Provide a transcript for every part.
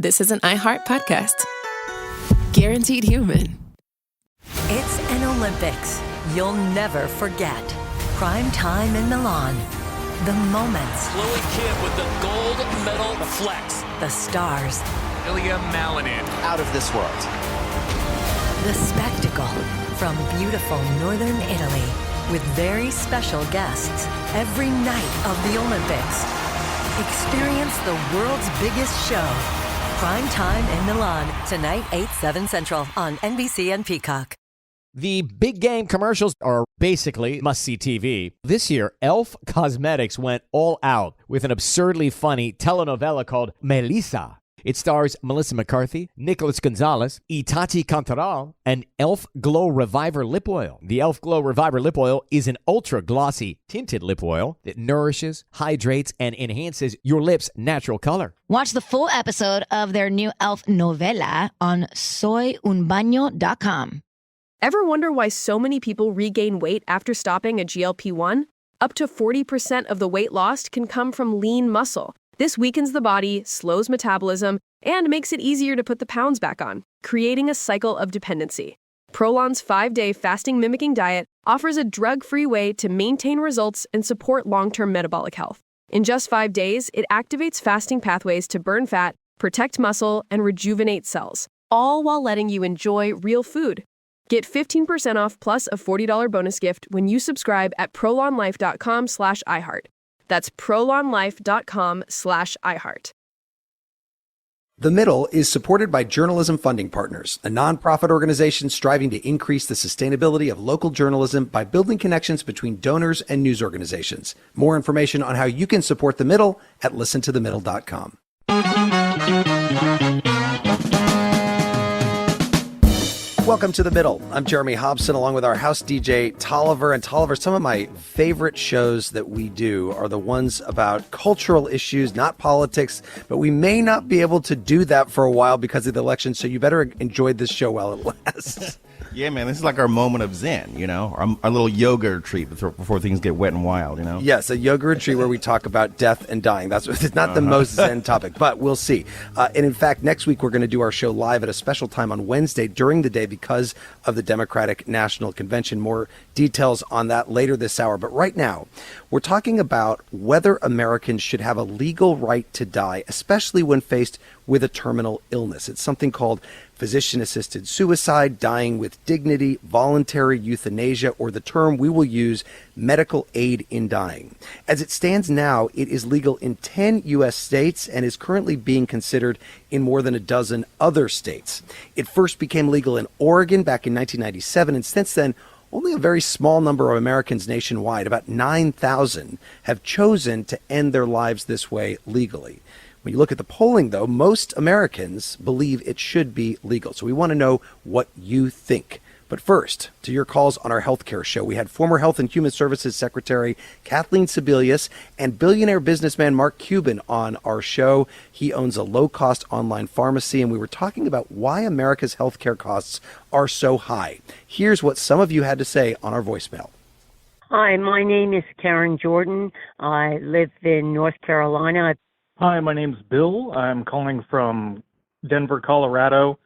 this is an iHeart podcast. Guaranteed human. It's an Olympics you'll never forget. Prime time in Milan. The moments. Chloe Kim with the gold medal flex. The stars. Ilya Malinin. Out of this world. The spectacle from beautiful northern Italy with very special guests every night of the Olympics. Experience the world's biggest show. Prime time in Milan. Tonight, 8/7 Central on NBC and Peacock. The big game commercials are basically must-see TV. This year, Elf Cosmetics went all out with an absurdly funny telenovela called Melissa. It stars Melissa McCarthy, Nicholas Gonzalez, Itati Cantoral, and Elf Glow Reviver Lip Oil. The Elf Glow Reviver Lip Oil is an ultra-glossy tinted lip oil that nourishes, hydrates, and enhances your lips' natural color. Watch the full episode of their new Elf novela on soyunbaño.com. Ever wonder why so many people regain weight after stopping a GLP-1? Up to 40% of the weight lost can come from lean muscle. This weakens the body, slows metabolism, and makes it easier to put the pounds back on, creating a cycle of dependency. Prolon's 5-day fasting-mimicking diet offers a drug-free way to maintain results and support long-term metabolic health. In just 5 days, it activates fasting pathways to burn fat, protect muscle, and rejuvenate cells, all while letting you enjoy real food. Get 15% off plus a $40 bonus gift when you subscribe at prolonlife.com/iHeart. That's prolonlife.com/iHeart. The Middle is supported by Journalism Funding Partners, a nonprofit organization striving to increase the sustainability of local journalism by building connections between donors and news organizations. More information on how you can support The Middle at listentothemiddle.com. Welcome to The Middle. I'm Jeremy Hobson, along with our house DJ Tolliver. And Tolliver, some of my favorite shows that we do are the ones about cultural issues, not politics, but we may not be able to do that for a while because of the election, so you better enjoy this show while it lasts. Yeah, man, this is like our moment of zen, you know, our little yoga retreat before things get wet and wild, you know? Yes, a yoga retreat where we talk about death and dying. It's not the most zen topic, but we'll see. And in fact, next week we're going to do our show live at a special time on Wednesday during the day because of the Democratic National Convention. More details on that later this hour. But right now, we're talking about whether Americans should have a legal right to die, especially when faced with a terminal illness. It's something called physician-assisted suicide, dying with dignity, voluntary euthanasia, or the term we will use, medical aid in dying. As it stands now, it is legal in 10 U.S. states and is currently being considered in more than a dozen other states. It first became legal in Oregon back in 1997, and since then, only a very small number of Americans nationwide, about 9,000, have chosen to end their lives this way legally. When you look at the polling, though, most Americans believe it should be legal. So we want to know what you think. But first, to your calls on our healthcare show, we had former Health and Human Services Secretary Kathleen Sebelius and billionaire businessman Mark Cuban on our show. He owns a low-cost online pharmacy, and we were talking about why America's healthcare costs are so high. Here's what some of you had to say on our voicemail. Hi, my name is Karen Jordan. I live in North Carolina. Hi, my name's Bill. I'm calling from Denver, Colorado.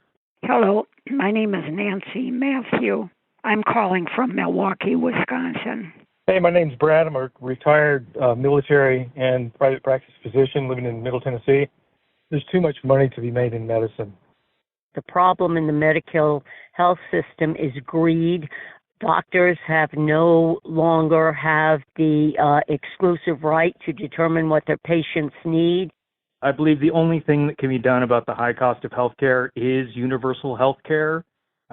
Hello, my name is Nancy Matthew. I'm calling from Milwaukee, Wisconsin. Hey, my name's Brad. I'm a retired military and private practice physician living in Middle Tennessee. There's too much money to be made in medicine. The problem in the medical health system is greed. Doctors no longer have the exclusive right to determine what their patients need. I believe the only thing that can be done about the high cost of healthcare is universal healthcare.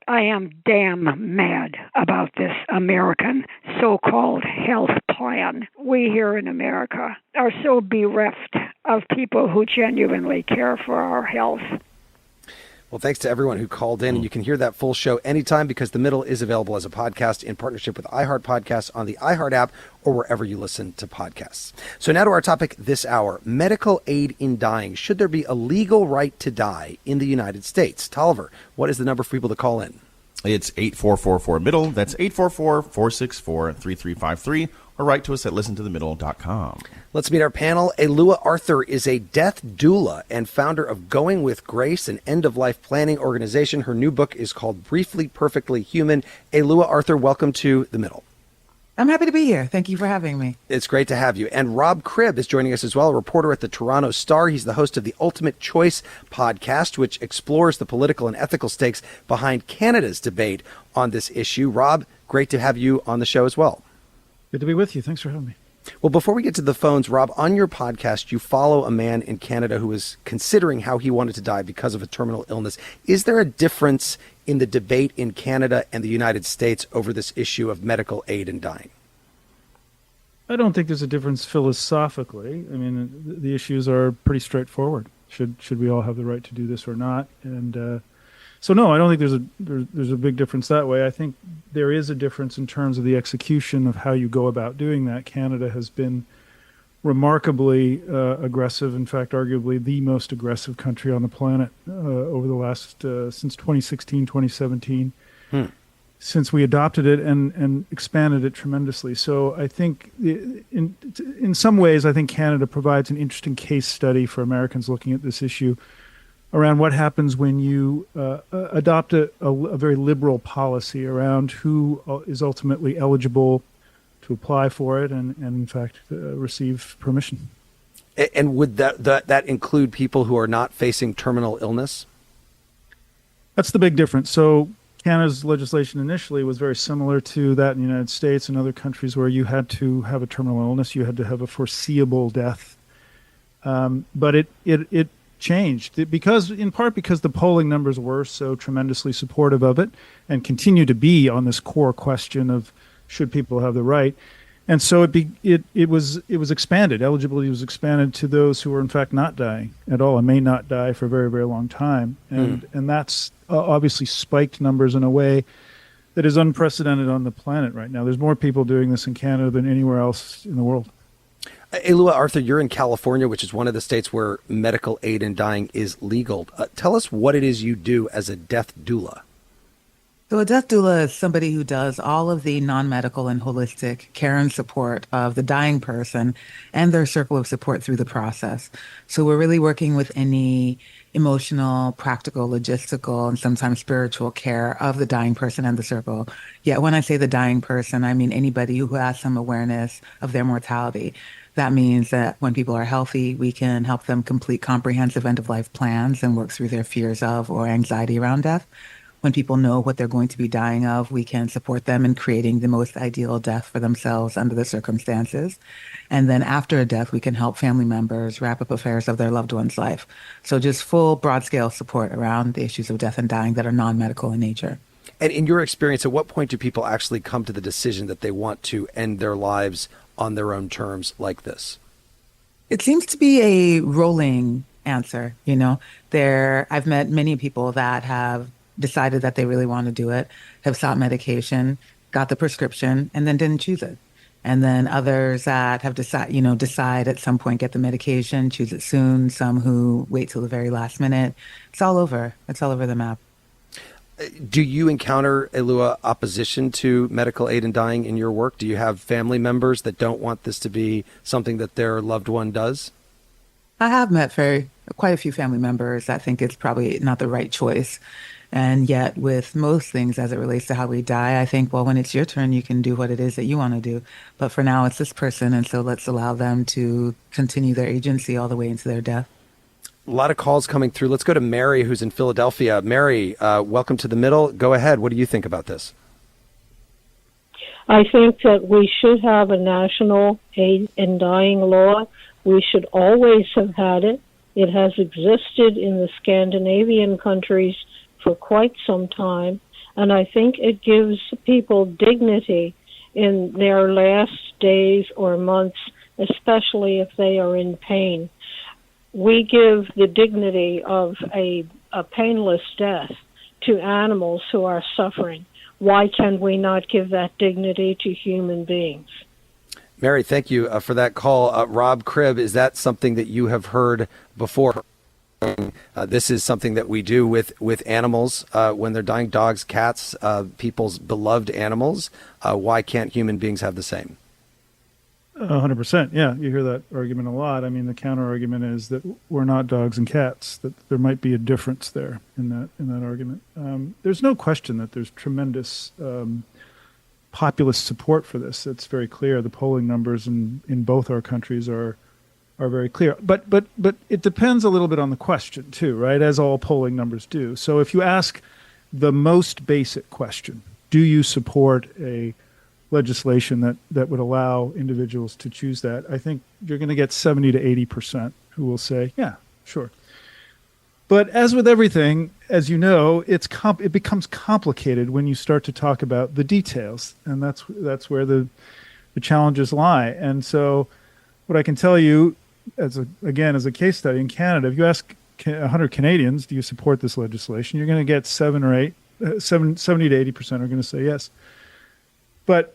I am damn mad about this American so-called health plan. We here in America are so bereft of people who genuinely care for our health. Well, thanks to everyone who called in, and you can hear that full show anytime because The Middle is available as a podcast in partnership with iHeart Podcasts on the iHeart app or wherever you listen to podcasts. So now to our topic this hour, medical aid in dying. Should there be a legal right to die in the United States? Tolliver, what is the number for people to call in? It's 8444-MIDDLE. That's 844-464-3353. Or write to us at listentothemiddle.com. Let's meet our panel. Alua Arthur is a death doula and founder of Going with Grace, an end-of-life planning organization. Her new book is called Briefly Perfectly Human. Alua Arthur, welcome to The Middle. I'm happy to be here. Thank you for having me. It's great to have you. And Rob Cribb is joining us as well, a reporter at the Toronto Star. He's the host of the Ultimate Choice podcast, which explores the political and ethical stakes behind Canada's debate on this issue. Rob, great to have you on the show as well. Good to be with you. Thanks for having me. Well, before we get to the phones, Rob, on your podcast, you follow a man in Canada who is considering how he wanted to die because of a terminal illness. Is there a difference in the debate in Canada and the United States over this issue of medical aid in dying? I don't think there's a difference philosophically. I mean, the issues are pretty straightforward. Should we all have the right to do this or not? And so, no, I don't think there's a big difference that way. I think there is a difference in terms of the execution of how you go about doing that. Canada has been remarkably aggressive, in fact, arguably the most aggressive country on the planet over the last, since 2016, 2017, since we adopted it and expanded it tremendously. So I think in some ways, I think Canada provides an interesting case study for Americans looking at this issue around what happens when you adopt a very liberal policy around who is ultimately eligible to apply for it and in fact, receive permission. And would that include people who are not facing terminal illness? That's the big difference. So Canada's legislation initially was very similar to that in the United States and other countries where you had to have a terminal illness, you had to have a foreseeable death. But it changed in part because the polling numbers were so tremendously supportive of it and continue to be on this core question of should people have the right. And so it was expanded. Eligibility was expanded to those who were in fact not dying at all and may not die for a very, very long time. And that's obviously spiked numbers in a way that is unprecedented on the planet right now. There's more people doing this in Canada than anywhere else in the world. Alua Arthur, you're in California, which is one of the states where medical aid in dying is legal. Tell us what it is you do as a death doula. So a death doula is somebody who does all of the non-medical and holistic care and support of the dying person and their circle of support through the process. So we're really working with any emotional, practical, logistical, and sometimes spiritual care of the dying person and the circle. Yet when I say the dying person, I mean anybody who has some awareness of their mortality. That means that when people are healthy, we can help them complete comprehensive end-of-life plans and work through their fears of or anxiety around death. When people know what they're going to be dying of, we can support them in creating the most ideal death for themselves under the circumstances. And then after a death, we can help family members wrap up affairs of their loved one's life. So just full broad-scale support around the issues of death and dying that are non-medical in nature. And in your experience, at what point do people actually come to the decision that they want to end their lives on their own terms like this? It seems to be a rolling answer, I've met many people that have decided that they really want to do it, have sought medication, got the prescription, and then didn't choose it. And then others that have decide at some point, get the medication, choose it soon, some who wait till the very last minute. It's all over the map. Do you encounter, Alua, opposition to medical aid in dying in your work? Do you have family members that don't want this to be something that their loved one does? I have met quite a few family members that think it's probably not the right choice. And yet with most things as it relates to how we die, I think, well, when it's your turn, you can do what it is that you want to do. But for now, it's this person. And so let's allow them to continue their agency all the way into their death. A lot of calls coming through. Let's go to Mary, who's in Philadelphia. Mary, welcome to The Middle. Go ahead. What do you think about this? I think that we should have a national aid in dying law. We should always have had it. It has existed in the Scandinavian countries for quite some time, and I think it gives people dignity in their last days or months, especially if they are in pain. We give the dignity of a painless death to animals who are suffering. Why can we not give that dignity to human beings? Mary, thank you for that call. Rob Cribb, is that something that you have heard before? This is something that we do with animals when they're dying, dogs, cats, people's beloved animals. Why can't human beings have the same? 100%. Yeah, you hear that argument a lot. I mean, the counter argument is that we're not dogs and cats, that there might be a difference there in that argument. There's no question that there's tremendous populist support for this. It's very clear. The polling numbers in both our countries are very clear. But it depends a little bit on the question too, right? As all polling numbers do. So if you ask the most basic question, do you support a legislation that would allow individuals to choose that, I think you're going to get 70 to 80% who will say, yeah, sure. But as with everything, as you know, it becomes complicated when you start to talk about the details, and that's where the challenges lie. And so what I can tell you, as a case study in Canada, if you ask 100 Canadians, do you support this legislation, you're going to get 70 to 80% are going to say yes. But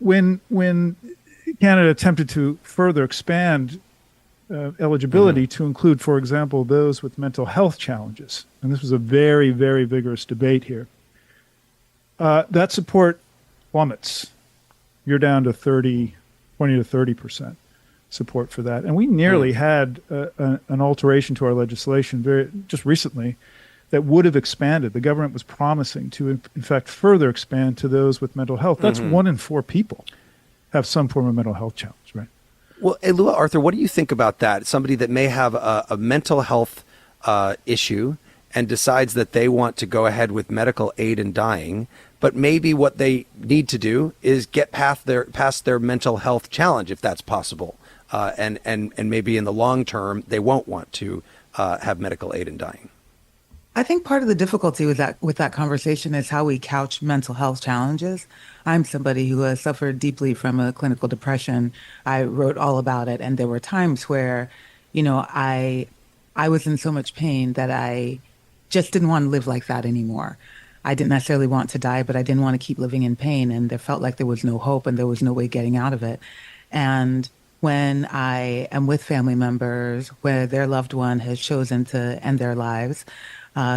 when Canada attempted to further expand eligibility to include, for example, those with mental health challenges, and this was a very, very vigorous debate here, that support plummets. You're down to 20 to 30% support for that. And we nearly had an alteration to our legislation just recently that would have expanded. The government was promising to, in fact, further expand to those with mental health. That's 1 in 4 people have some form of mental health challenge, right? Well, Alua Arthur, what do you think about that? Somebody that may have a mental health issue and decides that they want to go ahead with medical aid in dying, but maybe what they need to do is get past their mental health challenge, if that's possible. And maybe in the long term, they won't want to have medical aid in dying. I think part of the difficulty with that conversation is how we couch mental health challenges. I'm somebody who has suffered deeply from a clinical depression. I wrote all about it, and there were times where, I was in so much pain that I just didn't want to live like that anymore. I didn't necessarily want to die, but I didn't want to keep living in pain, and there felt like there was no hope and there was no way getting out of it. And when I am with family members where their loved one has chosen to end their lives,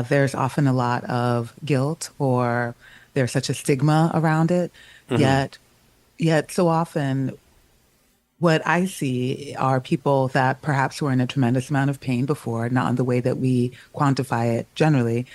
there's often a lot of guilt, or there's such a stigma around it. Yet so often what I see are people that perhaps were in a tremendous amount of pain before, not in the way that we quantify it generally,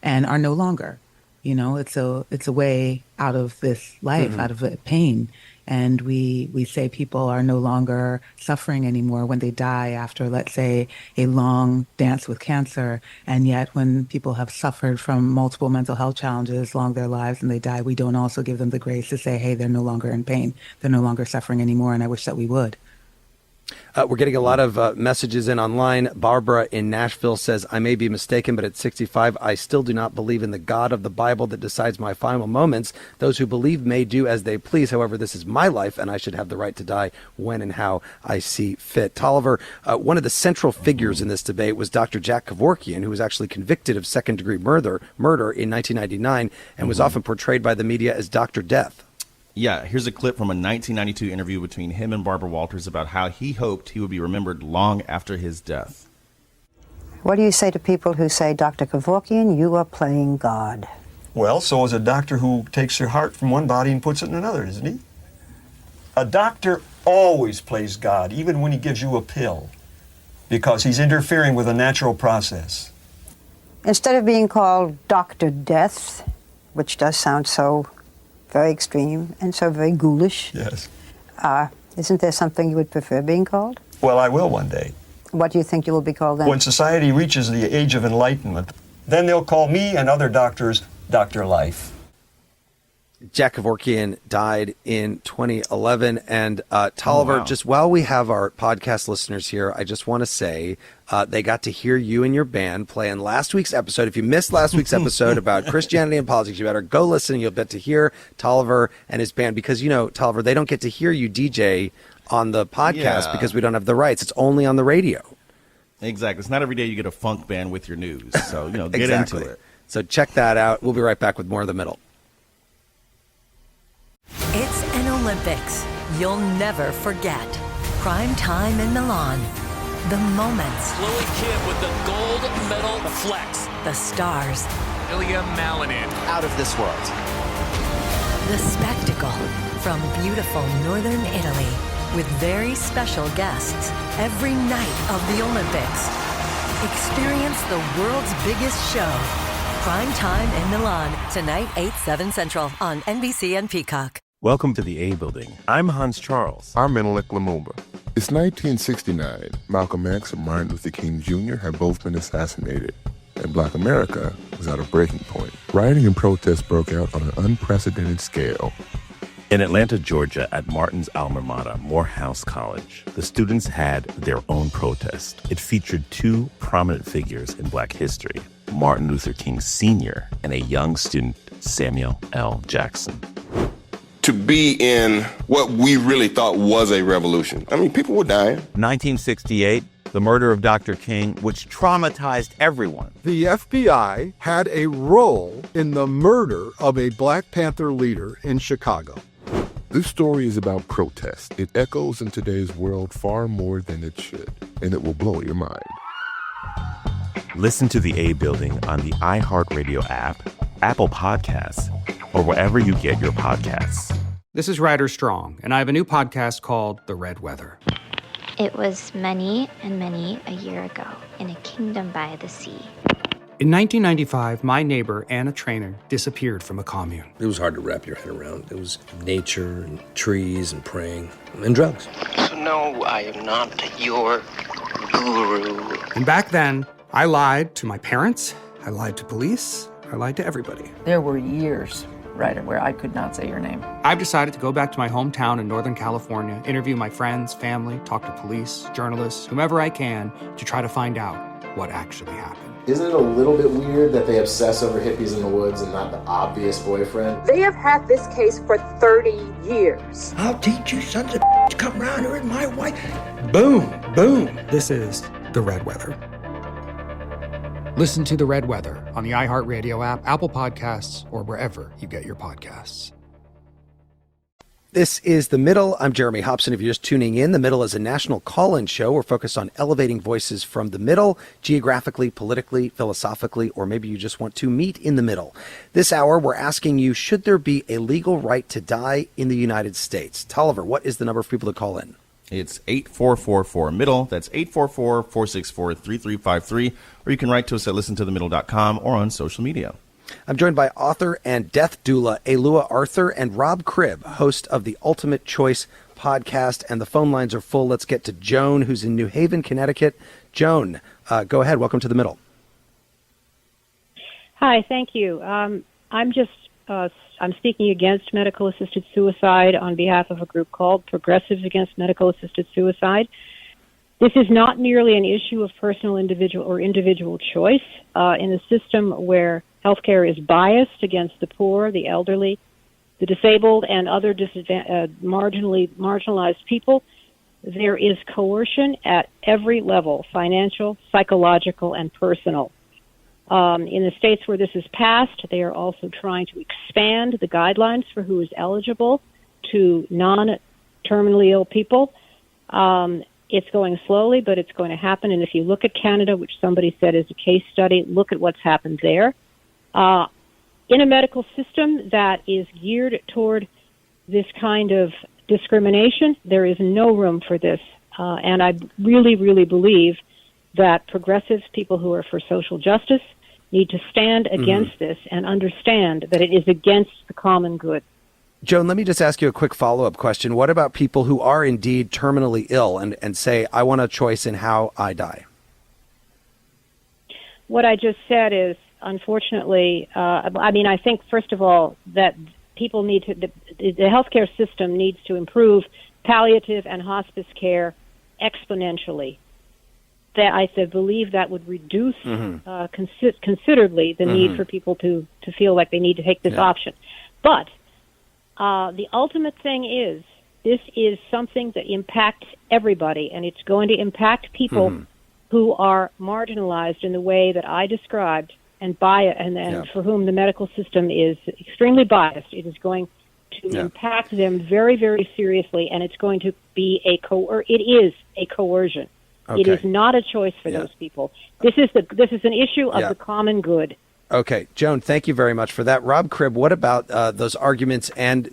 and are no longer. It's a way out of this life, out of pain. And we say people are no longer suffering anymore when they die after, let's say, a long dance with cancer. And yet when people have suffered from multiple mental health challenges along their lives and they die, we don't also give them the grace to say, hey, they're no longer in pain. They're no longer suffering anymore. And I wish that we would. We're getting a lot of messages in online. Barbara in Nashville says, I may be mistaken, but at 65, I still do not believe in the God of the Bible that decides my final moments. Those who believe may do as they please. However, this is my life, and I should have the right to die when and how I see fit. Tolliver, one of the central figures in this debate was Dr. Jack Kevorkian, who was actually convicted of second-degree murder in 1999 and was often portrayed by the media as Dr. Death. Yeah, here's a clip from a 1992 interview between him and Barbara Walters about how he hoped he would be remembered long after his death. What do you say to people who say, Dr. Kevorkian, you are playing God? Well, so is a doctor who takes your heart from one body and puts it in another, isn't he? A doctor always plays God, even when he gives you a pill, because he's interfering with a natural process. Instead of being called Dr. Death, which does sound so very extreme and so very ghoulish. Yes. Isn't there something you would prefer being called? Well, I will one day. What do you think you will be called then? When society reaches the age of enlightenment, then they'll call me and other doctors Dr. Life. Jack Kevorkian died in 2011. And Tolliver, just while we have our podcast listeners here, I just want to say they got to hear you and your band play in last week's episode. If you missed last week's episode about Christianity and politics, you better go listen. You'll get to hear Tolliver and his band because, Tolliver, they don't get to hear you DJ on the podcast because we don't have the rights. It's only on the radio. Exactly. It's not every day you get a funk band with your news. So, get into it. So check that out. We'll be right back with more of The Middle. It's an Olympics you'll never forget. Prime time in Milan. The moments. Chloe Kim with the gold medal flex. The stars. Ilya Malinin. Out of this world. The spectacle from beautiful northern Italy with very special guests every night of the Olympics. Experience the world's biggest show. Prime time in Milan, tonight 8/7 Central on NBC and Peacock. Welcome to the A Building. I'm Hans Charles. I'm Menelik Lumumba. It's 1969. Malcolm X and Martin Luther King Jr. had both been assassinated, and Black America was at a breaking point. Rioting and protests broke out on an unprecedented scale. In Atlanta, Georgia, at Martin's alma mater, Morehouse College, the students had their own protest. It featured two prominent figures in Black history, Martin Luther King Sr. and a young student, Samuel L. Jackson. To be in what we really thought was a revolution. I mean, people were dying. 1968, the murder of Dr. King, which traumatized everyone. The FBI had a role in the murder of a Black Panther leader in Chicago. This story is about protest. It echoes in today's world far more than it should, and it will blow your mind. Listen to the A Building on the iHeartRadio app, Apple Podcasts, or wherever you get your podcasts. This is Ryder Strong, and I have a new podcast called The Red Weather. It was many and many a year ago in a kingdom by the sea. In 1995, my neighbor, Anna Trainer, disappeared from a commune. It was hard to wrap your head around. It was nature and trees and praying and drugs. So no, I am not your guru. And back then, I lied to my parents, I lied to police, I lied to everybody. There were years, Ryder, where I could not say your name. I've decided to go back to my hometown in Northern California, interview my friends, family, talk to police, journalists, whomever I can, to try to find out what actually happened. Isn't it a little bit weird that they obsess over hippies in the woods and not the obvious boyfriend? They have had this case for 30 years. I'll teach you sons of to come around here and my wife. Boom, boom. This is The Red Weather. Listen to The Red Weather on the iHeartRadio app, Apple Podcasts, or wherever you get your podcasts. This is The Middle. I'm Jeremy Hobson. If you're just tuning in, The Middle is a national call-in show. We're focused on elevating voices from the middle, geographically, politically, philosophically, or maybe you just want to meet in the middle. This hour, we're asking you, should there be a legal right to die in the United States? Tolliver, what is the number of people to call in? It's 8444-MIDDLE. That's 844-464-3353. Or you can write to us at listentothemiddle.com or on social media. I'm joined by author and death doula Alua Arthur and Rob Cribb, host of the Ultimate Choice podcast. And the phone lines are full. Let's get to Joan, who's in New Haven, Connecticut. Joan, go ahead. Welcome to The Middle. Hi, thank you. I'm speaking against medical-assisted suicide on behalf of a group called Progressives Against Medical-Assisted Suicide. This is not merely an issue of personal individual choice in a system where healthcare is biased against the poor, the elderly, the disabled, and other marginalized people. There is coercion at every level, financial, psychological, and personal. In the states where this is passed, they are also trying to expand the guidelines for who is eligible to non-terminally ill people. It's going slowly, but it's going to happen. And if you look at Canada, which somebody said is a case study, look at what's happened there. In a medical system that is geared toward this kind of discrimination, there is no room for this. And I really, really believe that progressives, people who are for social justice, need to stand against this and understand that it is against the common good. Joan, let me just ask you a quick follow-up question. What about people who are indeed terminally ill and say, I want a choice in how I die? What I just said is, unfortunately, I think, first of all, that people need to, the healthcare system needs to improve palliative and hospice care exponentially. That I believe that would reduce considerably the need for people to feel like they need to take this option. But the ultimate thing is, this is something that impacts everybody, and it's going to impact people who are marginalized in the way that I described, and for whom the medical system is extremely biased. It is going to impact them very, very seriously, and it's going to be it is a coercion. Okay. It is not a choice for those people. This is an issue of the common good. Okay, Joan, thank you very much for that. Rob Cribb, what about those arguments and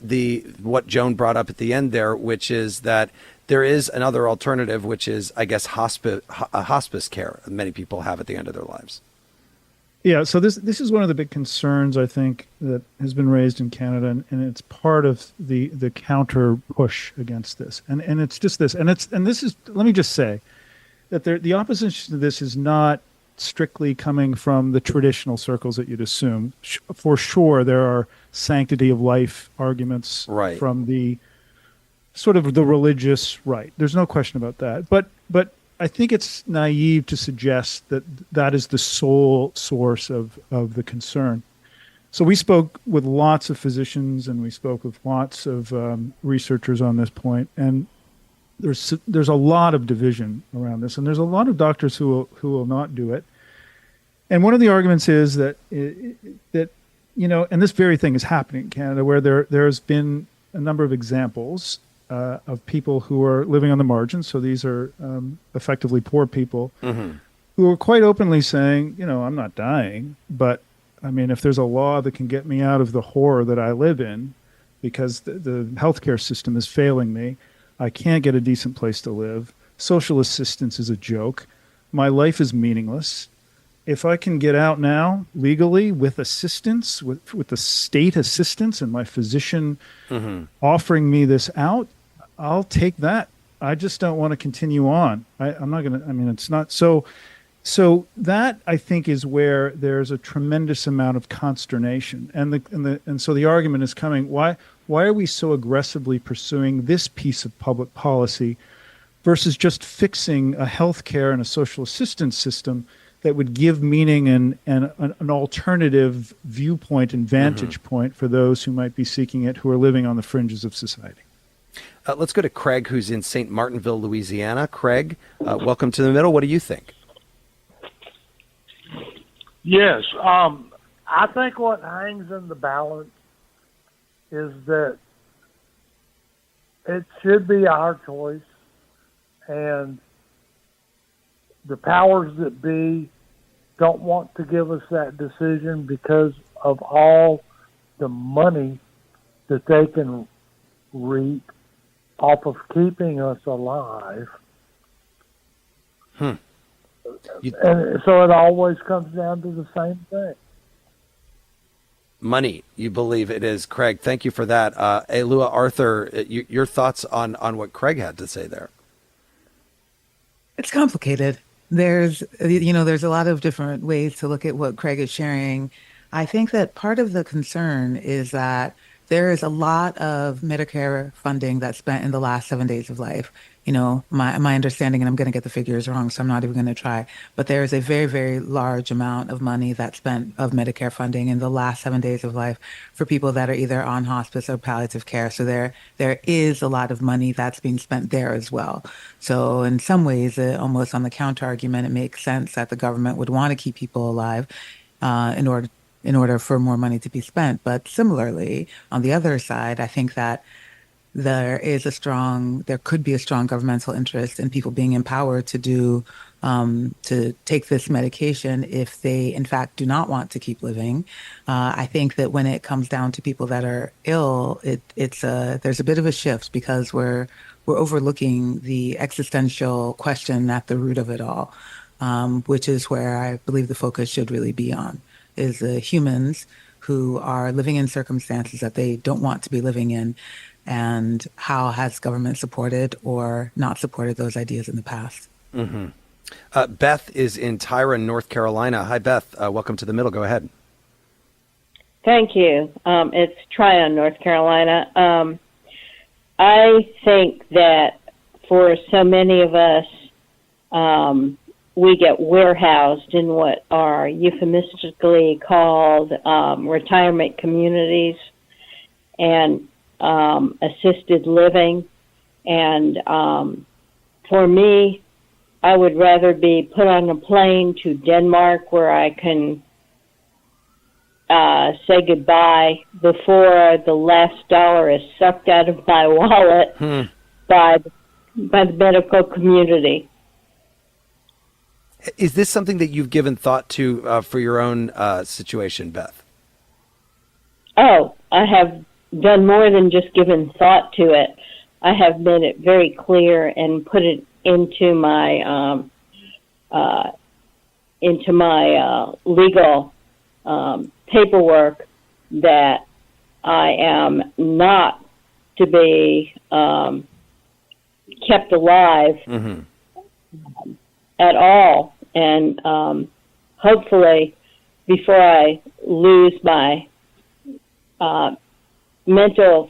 what Joan brought up at the end there, which is that there is another alternative, which is, I guess, hospice care many people have at the end of their lives? Yeah, so this is one of the big concerns, I think, that has been raised in Canada, and it's part of the counter push against this. And it's just this, and this is, let me just say that the opposition to this is not strictly coming from the traditional circles that you'd assume. For sure, there are sanctity of life arguments from the sort of the religious right. There's no question about that. But I think it's naive to suggest that that is the sole source of the concern. So we spoke with lots of physicians and we spoke with lots of researchers on this point, and there's a lot of division around this, and there's a lot of doctors who will not do it. And one of the arguments is that and this very thing is happening in Canada, where there's been a number of examples of people who are living on the margins. So these are effectively poor people who are quite openly saying, I'm not dying, but I mean, if there's a law that can get me out of the horror that I live in, because the healthcare system is failing me, I can't get a decent place to live. Social assistance is a joke. My life is meaningless. If I can get out now legally with assistance, with the state assistance and my physician offering me this out, I'll take that. I just don't want to continue on. I'm not going to, I mean, it's not so that I think is where there's a tremendous amount of consternation. And so the argument is coming, why are we so aggressively pursuing this piece of public policy versus just fixing a healthcare and a social assistance system that would give meaning and an alternative viewpoint and vantage point for those who might be seeking it, who are living on the fringes of society. Let's go to Craig, who's in St. Martinville, Louisiana. Craig, welcome to the middle. What do you think? Yes. I think what hangs in the balance is that it should be our choice, and the powers that be don't want to give us that decision because of all the money that they can reap off of keeping us alive. And so it always comes down to the same thing. Money, you believe it is. Craig, thank you for that. Alua Arthur, your thoughts on what Craig had to say there? It's complicated. There's a lot of different ways to look at what Craig is sharing. I think that part of the concern is that there is a lot of Medicare funding that's spent in the last 7 days of life. My understanding, and I'm going to get the figures wrong, so I'm not even going to try, but there is a very, very large amount of money that's spent of Medicare funding in the last 7 days of life for people that are either on hospice or palliative care. So there is a lot of money that's being spent there as well. So in some ways, almost on the counter argument, it makes sense that the government would want to keep people alive in order for more money to be spent. But similarly, on the other side, I think that there could be a strong governmental interest in people being empowered to take this medication if they, in fact, do not want to keep living. I think that when it comes down to people that are ill, there's a bit of a shift because we're overlooking the existential question at the root of it all, which is where I believe the focus should really be on, is the humans who are living in circumstances that they don't want to be living in, and how has government supported or not supported those ideas in the past. Beth is in Tyra, North Carolina. Hi, Beth. Welcome to the middle. Go ahead. Thank you. It's Tryon, North Carolina. I think that for so many of us, we get warehoused in what are euphemistically called retirement communities and assisted living. And for me, I would rather be put on a plane to Denmark where I can say goodbye before the last dollar is sucked out of my wallet by the medical community. Is this something that you've given thought to for your own situation, Beth? Oh, I have done more than just given thought to it. I have made it very clear and put it into my legal paperwork that I am not to be kept alive at all, and hopefully, before I lose my mental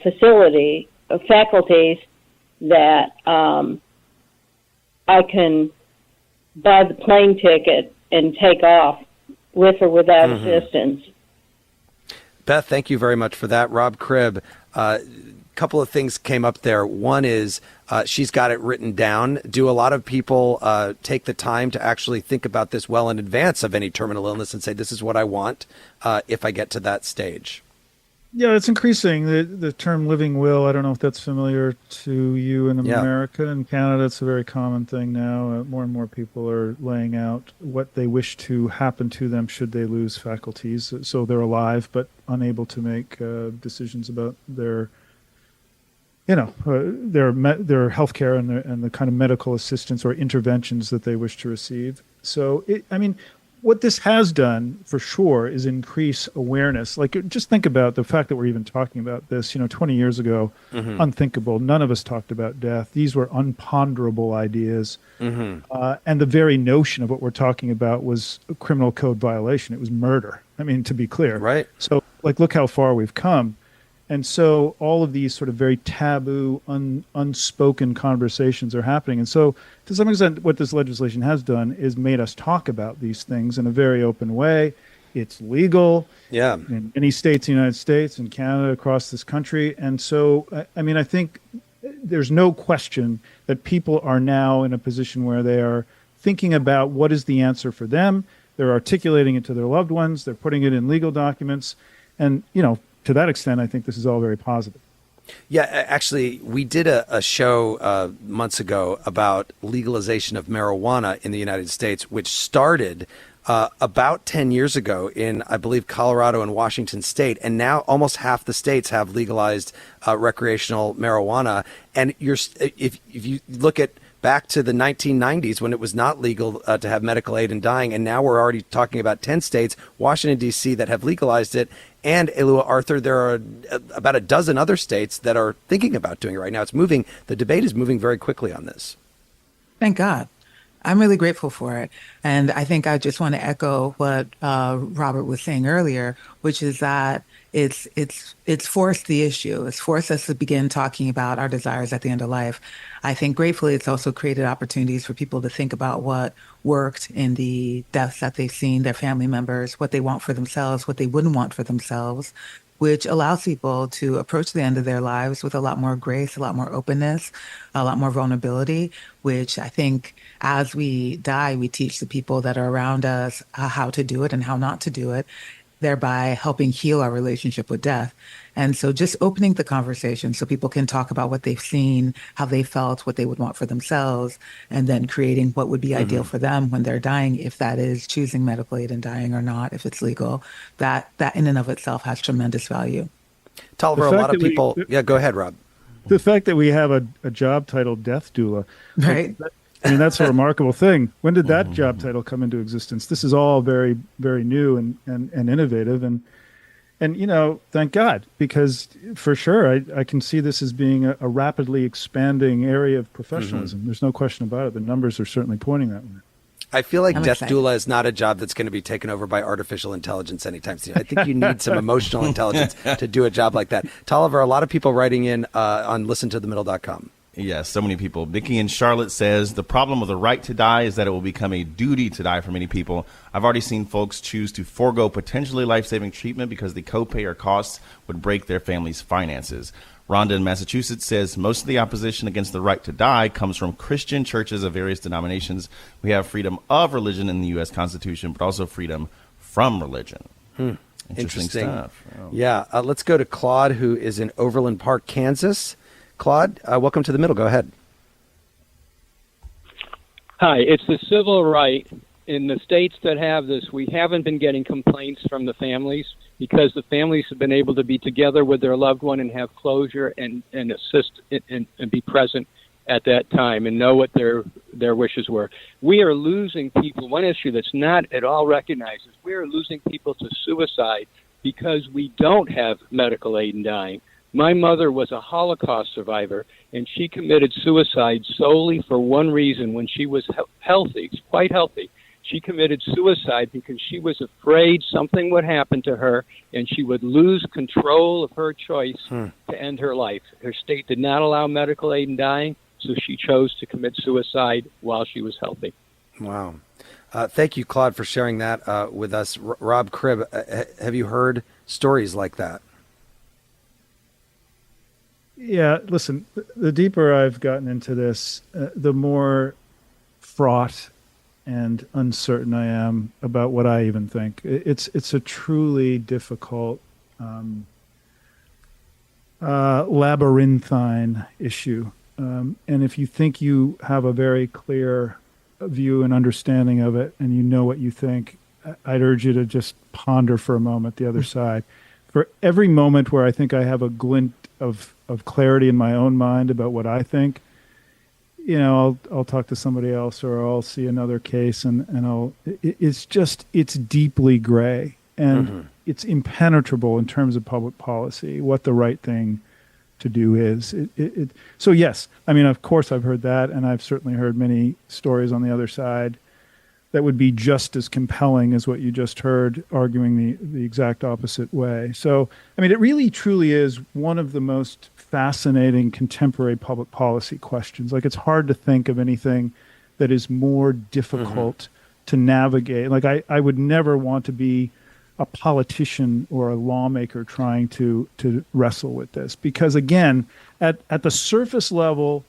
faculties, that I can buy the plane ticket and take off with or without assistance. Beth, thank you very much for that. Rob Cribb, couple of things came up there. One is she's got it written down. Do a lot of people take the time to actually think about this well in advance of any terminal illness and say, this is what I want if I get to that stage? Yeah, it's increasing. The term living will, I don't know if that's familiar to you in America. In Canada, it's a very common thing now. More and more people are laying out what they wish to happen to them should they lose faculties. So they're alive but unable to make decisions about their healthcare and the kind of medical assistance or interventions that they wish to receive. So, what this has done for sure is increase awareness. Like, just think about the fact that we're even talking about this. 20 years ago, unthinkable. None of us talked about death. These were unponderable ideas. And the very notion of what we're talking about was a criminal code violation. It was murder. To be clear. Right. So, look how far we've come. And so all of these sort of very taboo, unspoken conversations are happening. And so to some extent, what this legislation has done is made us talk about these things in a very open way. It's legal in many states in the United States and Canada, across this country. And so, I think there's no question that people are now in a position where they are thinking about what is the answer for them. They're articulating it to their loved ones. They're putting it in legal documents. And, to that extent, I think this is all very positive. Yeah, actually, we did a show months ago about legalization of marijuana in the United States, which started about 10 years ago in, I believe, Colorado and Washington State. And now almost half the states have legalized recreational marijuana. And if you look at back to the 1990s when it was not legal to have medical aid in dying, and now we're already talking about 10 states, Washington, D.C., that have legalized it. And Alua Arthur, there are about a dozen other states that are thinking about doing it right now. It's moving. The debate is moving very quickly on this. Thank God. I'm really grateful for it. And I think I just want to echo what Robert was saying earlier, which is that it's forced the issue. It's forced us to begin talking about our desires at the end of life. I think gratefully it's also created opportunities for people to think about what worked in the deaths that they've seen, their family members, what they want for themselves, what they wouldn't want for themselves, which allows people to approach the end of their lives with a lot more grace, a lot more openness, a lot more vulnerability, which I think as we die, we teach the people that are around us how to do it and how not to do it, thereby helping heal our relationship with death. And so just opening the conversation so people can talk about what they've seen, how they felt, what they would want for themselves, and then creating what would be ideal for them when they're dying, if that is choosing medical aid and dying or not, if it's legal, that in and of itself has tremendous value. Tolliver, a lot of people... go ahead, Rob. The fact that we have a job titled death doula, right? That's a remarkable thing. When did that job title come into existence? This is all very, very new and innovative. And thank God, because for sure, I can see this as being a rapidly expanding area of professionalism. There's no question about it. The numbers are certainly pointing that way. I feel like death doula is not a job that's going to be taken over by artificial intelligence anytime soon. I think you need some emotional intelligence to do a job like that. Tolliver, a lot of people writing in on listentothemiddle.com. Yes, so many people. Nikki in Charlotte says, the problem with the right to die is that it will become a duty to die for many people. I've already seen folks choose to forego potentially life-saving treatment because the copay or costs would break their family's finances. Rhonda in Massachusetts says, most of the opposition against the right to die comes from Christian churches of various denominations. We have freedom of religion in the U.S. Constitution, but also freedom from religion. Interesting stuff. Oh. Yeah, let's go to Claude, who is in Overland Park, Kansas. Claude, welcome to the middle. Go ahead. Hi, it's the civil right in the states that have this, we haven't been getting complaints from the families because the families have been able to be together with their loved one and have closure and assist and be present at that time and know what their wishes were. We are losing people. One issue that's not at all recognized is we are losing people to suicide because we don't have medical aid in dying. My mother was a Holocaust survivor, and she committed suicide solely for one reason. When she was healthy, quite healthy, she committed suicide because she was afraid something would happen to her and she would lose control of her choice to end her life. Her state did not allow medical aid in dying, so she chose to commit suicide while she was healthy. Wow. Thank you, Claude, for sharing that with us. Rob Cribb, have you heard stories like that? Yeah, listen, the deeper I've gotten into this, the more fraught and uncertain I am about what I even think. It's a truly difficult, labyrinthine issue. And if you think you have a very clear view and understanding of it, and you know what you think, I'd urge you to just ponder for a moment the other side. For every moment where I think I have a glint of clarity in my own mind about what I think, I'll talk to somebody else, or I'll see another case, and it's deeply gray, and it's impenetrable in terms of public policy, what the right thing to do is. So yes, I mean, of course I've heard that, and I've certainly heard many stories on the other side that would be just as compelling as what you just heard, arguing the exact opposite way. So, I mean, it really truly is one of the most fascinating contemporary public policy questions. Like, it's hard to think of anything that is more difficult to navigate. Like, I would never want to be a politician or a lawmaker trying to wrestle with this, because again, at the surface level,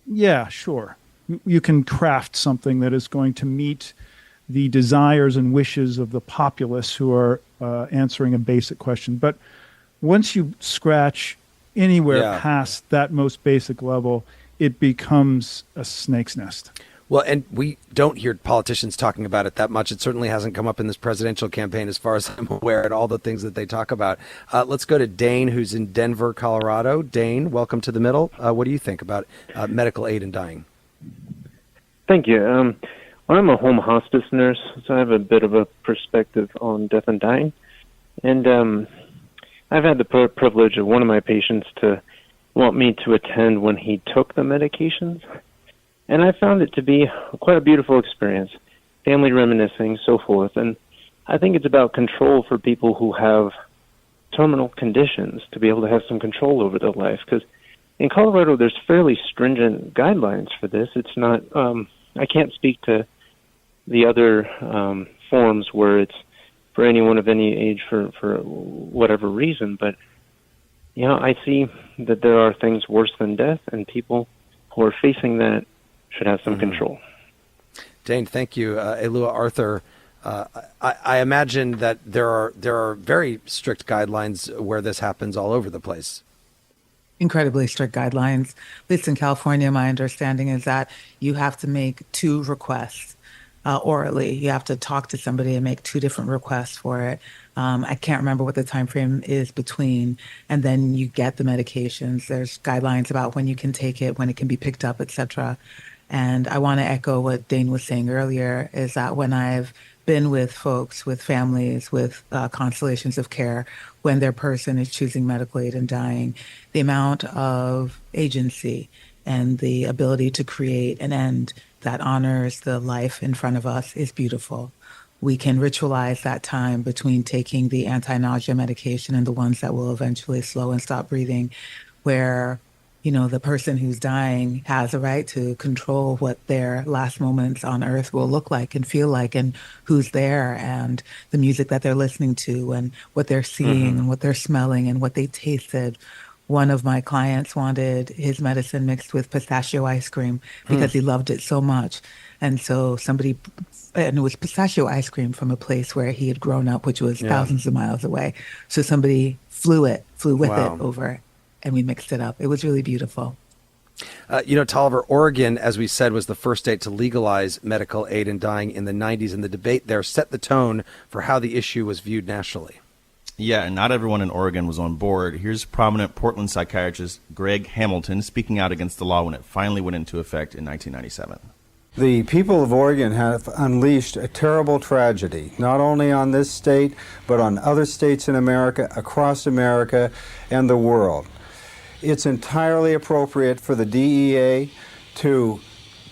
yeah, sure, you can craft something that is going to meet the desires and wishes of the populace who are answering a basic question. But once you scratch anywhere past that most basic level, it becomes a snake's nest. Well, and we don't hear politicians talking about it that much. It certainly hasn't come up in this presidential campaign, as far as I'm aware, and all the things that they talk about. Let's go to Dane, who's in Denver, Colorado. Dane, welcome to The Middle. What do you think about medical aid in dying? Thank you. I'm a home hospice nurse, so I have a bit of a perspective on death and dying. And I've had the privilege of one of my patients to want me to attend when he took the medications. And I found it to be quite a beautiful experience, family reminiscing, so forth. And I think it's about control for people who have terminal conditions, to be able to have some control over their life. Because in Colorado, there's fairly stringent guidelines for this. It's not, I can't speak to the other forms where it's for anyone of any age for whatever reason. But, I see that there are things worse than death, and people who are facing that should have some control. Dane, thank you. Alua Arthur, I imagine that there are very strict guidelines where this happens all over the place. Incredibly strict guidelines. At least in California, my understanding is that you have to make 2 requests orally. You have to talk to somebody and make 2 different requests for it. I can't remember what the time frame is between, and then you get the medications. There's guidelines about when you can take it, when it can be picked up, etc. And I want to echo what Dane was saying earlier, is that when I've been with folks, with families, with constellations of care, when their person is choosing medical aid and dying, the amount of agency and the ability to create an end that honors the life in front of us is beautiful. We can ritualize that time between taking the anti-nausea medication and the ones that will eventually slow and stop breathing, where the person who's dying has a right to control what their last moments on earth will look like and feel like, and who's there, and the music that they're listening to, and what they're seeing, and what they're smelling, and what they tasted. One of my clients wanted his medicine mixed with pistachio ice cream because he loved it so much. And so and it was pistachio ice cream from a place where he had grown up, which was thousands of miles away. So somebody flew with it over, and we mixed it up. It was really beautiful. Tolliver, Oregon, as we said, was the first state to legalize medical aid in dying in the 90s, and the debate there set the tone for how the issue was viewed nationally. Yeah, and not everyone in Oregon was on board. Here's prominent Portland psychiatrist Greg Hamilton speaking out against the law when it finally went into effect in 1997. The people of Oregon have unleashed a terrible tragedy, not only on this state, but on other states in America, across America, and the world. It's entirely appropriate for the DEA to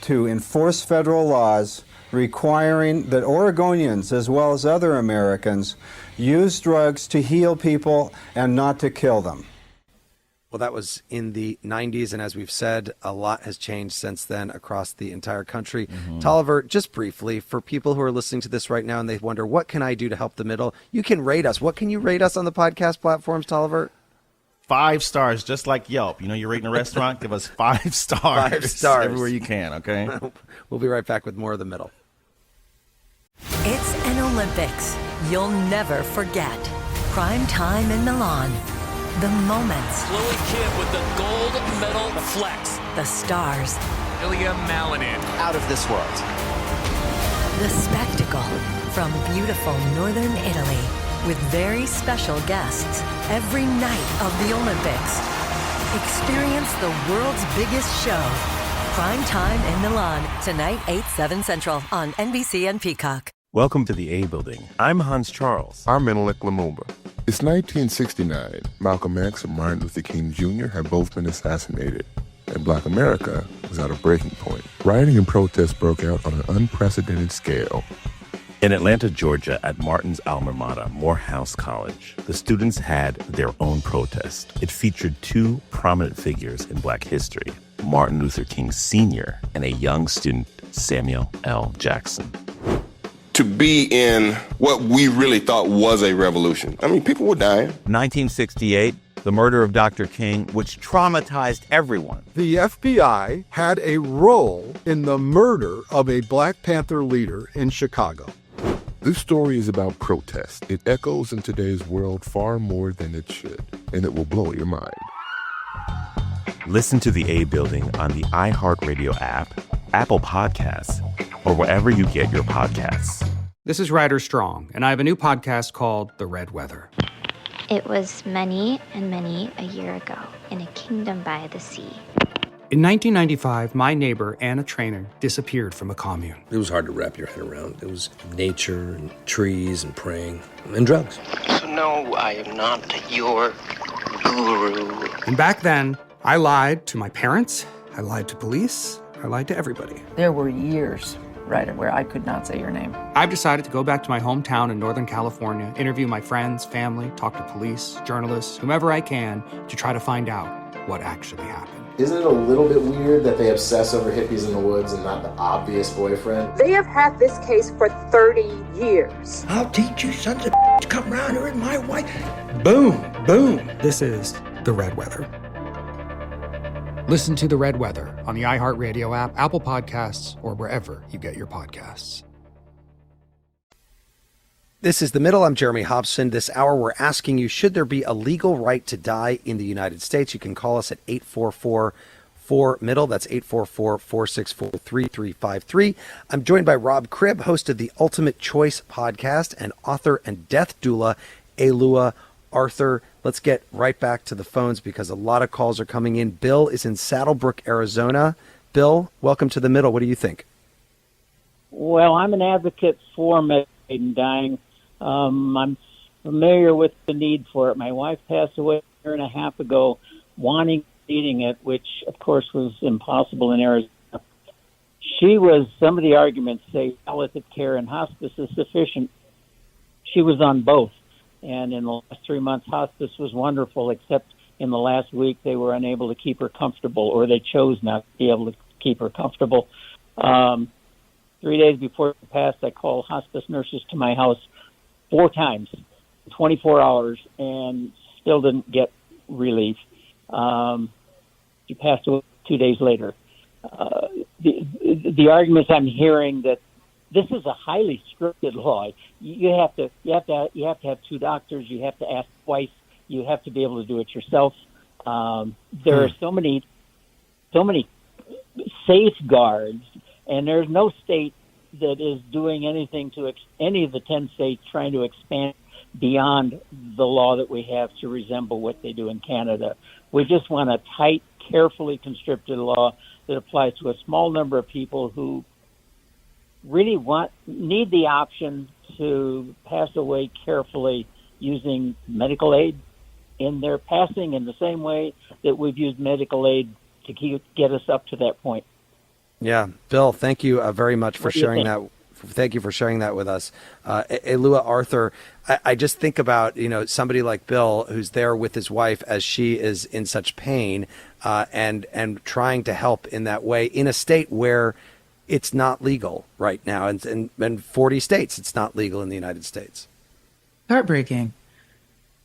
enforce federal laws requiring that Oregonians, as well as other Americans, use drugs to heal people and not to kill them. Well, that was in the 90s, and as we've said, a lot has changed since then across the entire country. Tolliver, just briefly, for people who are listening to this right now and they wonder, what can I do to help the middle? You can rate us. What can you rate us on the podcast platforms, Tolliver? 5 stars, just like Yelp. You're rating a restaurant, give us 5 stars. 5 stars. Everywhere you can, okay? We'll be right back with more of The Middle. It's an Olympics you'll never forget. Prime time in Milan. The moments. Chloe Kidd with the gold medal flex. The stars. Ilya Malinin. Out of this world. The spectacle from beautiful northern Italy with very special guests every night of the Olympics. Experience the world's biggest show. Prime time in Milan. Tonight, 8/7 Central on NBC and Peacock. Welcome to the A Building. I'm Hans Charles. I'm Menelik Lumumba. It's 1969. Malcolm X and Martin Luther King Jr. had both been assassinated, and Black America was at a breaking point. Rioting and protests broke out on an unprecedented scale. In Atlanta, Georgia, at Martin's alma mater, Morehouse College, the students had their own protest. It featured 2 prominent figures in Black history, Martin Luther King Sr. and a young student, Samuel L. Jackson. To be in what we really thought was a revolution. I mean, people were dying. 1968, the murder of Dr. King, which traumatized everyone. The FBI had a role in the murder of a Black Panther leader in Chicago. This story is about protest. It echoes in today's world far more than it should, and it will blow your mind. Listen to the A Building on the iHeartRadio app, Apple Podcasts, or wherever you get your podcasts. This is Ryder Strong, and I have a new podcast called The Red Weather. It was many and many a year ago in a kingdom by the sea. In 1995, my neighbor, Anna Trainer, disappeared from a commune. It was hard to wrap your head around. It was nature and trees and praying and drugs. So no, I am not your guru. And back then, I lied to my parents, I lied to police, I lied to everybody. There were years, Ryder, where I could not say your name. I've decided to go back to my hometown in Northern California, interview my friends, family, talk to police, journalists, whomever I can, to try to find out what actually happened. Isn't it a little bit weird that they obsess over hippies in the woods and not the obvious boyfriend? They have had this case for 30 years. I'll teach you sons of to come around here and my wife. Boom, boom. This is The Red Weather. Listen to The Red Weather on the iHeartRadio app, Apple Podcasts, or wherever you get your podcasts. This is The Middle. I'm Jeremy Hobson. This hour, we're asking you, should there be a legal right to die in the United States? You can call us at 844-4MIDDLE. That's 844-464-3353. I'm joined by Rob Cribb, host of the Ultimate Choice podcast, and author and death doula, Alua Arthur. Let's get right back to the phones because a lot of calls are coming in. Bill is in Saddlebrook, Arizona. Bill, welcome to The Middle. What do you think? Well, I'm an advocate for medicating dying. I'm familiar with the need for it. My wife passed away a year and a half ago needing it, which, of course, was impossible in Arizona. Some of the arguments say palliative care and hospice is sufficient. She was on both. And in the last 3 months, hospice was wonderful, except in the last week they were unable to keep her comfortable, or they chose not to be able to keep her comfortable. 3 days before she passed, I called hospice nurses to my house 4 times, 24 hours, and still didn't get relief. She passed away 2 days later. The arguments I'm hearing that this is a highly scripted law. You have to have 2 doctors. You have to ask twice. You have to be able to do it yourself. There are so many so many safeguards, and there's no state that is doing anything to any of the 10 states trying to expand beyond the law that we have to resemble what they do in Canada. We just want a tight, carefully constructed law that applies to a small number of people who really need the option to pass away carefully using medical aid in their passing, in the same way that we've used medical aid to get us up to that point. Yeah, Bill, thank you very much for sharing that. Thank you for sharing that with us. Alua Arthur, I just think about, somebody like Bill who's there with his wife as she is in such pain and trying to help in that way in a state where it's not legal right now. And in 40 states, it's not legal in the United States. Heartbreaking.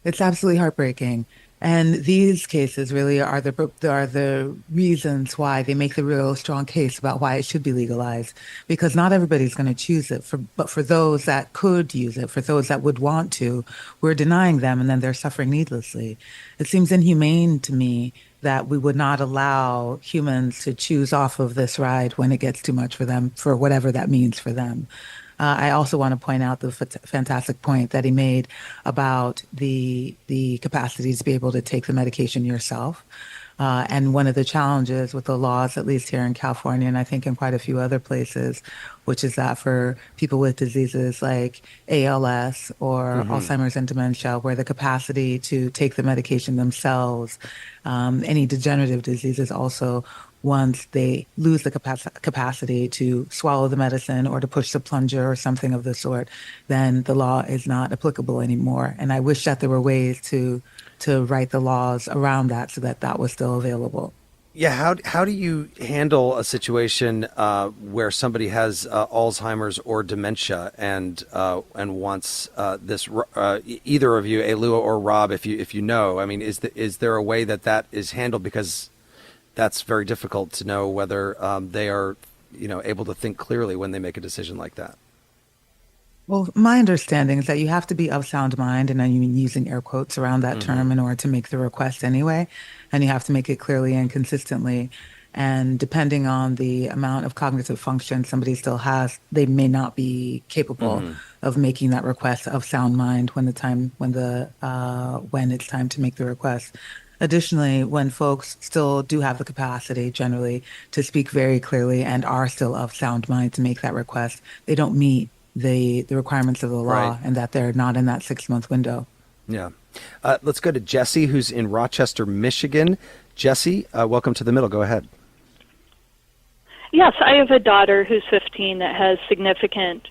It's absolutely heartbreaking. And these cases really are the reasons why they make the real strong case about why it should be legalized, because not everybody's going to choose it. But for those that could use it, for those that would want to, we're denying them, and then they're suffering needlessly. It seems inhumane to me that we would not allow humans to choose off of this ride when it gets too much for them, for whatever that means for them. I also want to point out the fantastic point that he made about the capacity to be able to take the medication yourself. And one of the challenges with the laws, at least here in California, and I think in quite a few other places, which is that for people with diseases like ALS or Alzheimer's and dementia, where the capacity to take the medication themselves, any degenerative diseases also, once they lose the capacity to swallow the medicine or to push the plunger or something of the sort, then the law is not applicable anymore. And I wish that there were ways to write the laws around that so that that was still available. Yeah, how do you handle a situation where somebody has Alzheimer's or dementia and wants this? Either of you, Alua or Rob, if you know, I mean, is there a way that is handled? Because that's very difficult to know whether they are, able to think clearly when they make a decision like that. Well, my understanding is that you have to be of sound mind, and I'm using air quotes around that term in order to make the request anyway, and you have to make it clearly and consistently. And depending on the amount of cognitive function somebody still has, they may not be capable of making that request of sound mind when it's time to make the request. Additionally, when folks still do have the capacity generally to speak very clearly and are still of sound mind to make that request, they don't meet the requirements of the law, and that they're not in that 6-month window. Yeah. Let's go to Jesse, who's in Rochester, Michigan. Jesse, welcome to The Middle. Go ahead. Yes, I have a daughter who's 15 that has significant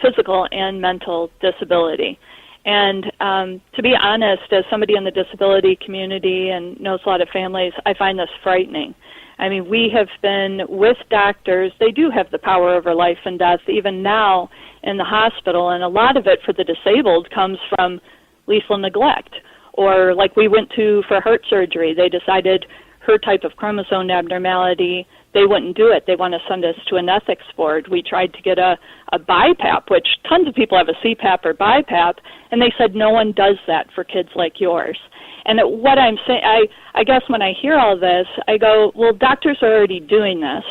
physical and mental disability. And to be honest, as somebody in the disability community and knows a lot of families, I find this frightening. I mean, we have been with doctors. They do have the power over life and death, even now in the hospital. And a lot of it for the disabled comes from lethal neglect. Or like we went to for heart surgery, they decided her type of chromosome abnormality, they wouldn't do it. They want to send us to an ethics board. We tried to get a BiPAP, which tons of people have a CPAP or BiPAP, and they said no one does that for kids like yours. And what I'm saying, I guess when I hear all this, I go, well, doctors are already doing this,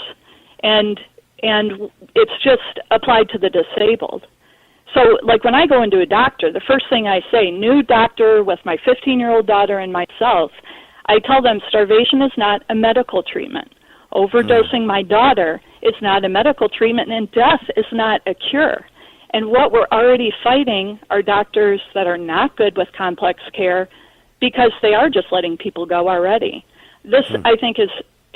and it's just applied to the disabled. So, like when I go into a doctor, the first thing I say, new doctor with my 15-year-old daughter and myself, I tell them starvation is not a medical treatment. Overdosing my daughter is not a medical treatment, and death is not a cure. And what we're already fighting are doctors that are not good with complex care because they are just letting people go already. This, I think, is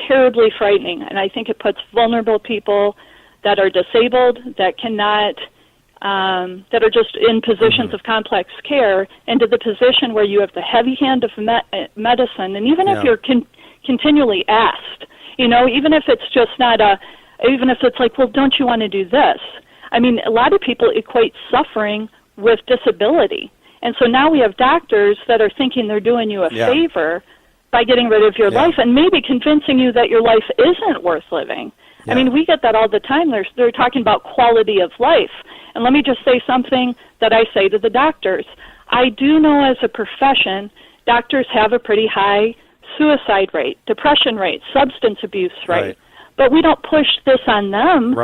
terribly frightening, and I think it puts vulnerable people that are disabled, that cannot, that are just in positions of complex care, into the position where you have the heavy hand of medicine, and even if you're continually asked, even if it's just not even if it's like, well, don't you want to do this? I mean, a lot of people equate suffering with disability. And so now we have doctors that are thinking they're doing you a favor by getting rid of your life and maybe convincing you that your life isn't worth living. I mean, we get that all the time. They're talking about quality of life. And let me just say something that I say to the doctors. I do know as a profession, doctors have a pretty high suicide rate, depression rate, substance abuse rate. But we don't push this on them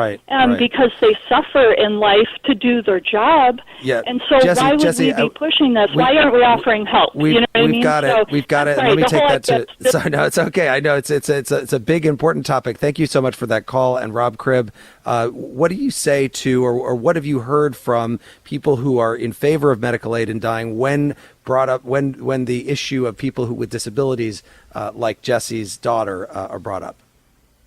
because they suffer in life to do their job. Yeah. And so why would we be pushing this? Why aren't we offering help? You know what I mean? We've got it. We've got it. Right, Let me take that to. Sorry, no, it's okay. I know it's a big important topic. Thank you so much for that call. And Rob Cribb, what do you say to, or what have you heard from people who are in favor of medical aid in dying when brought up when the issue of people with disabilities, like Jesse's daughter, are brought up?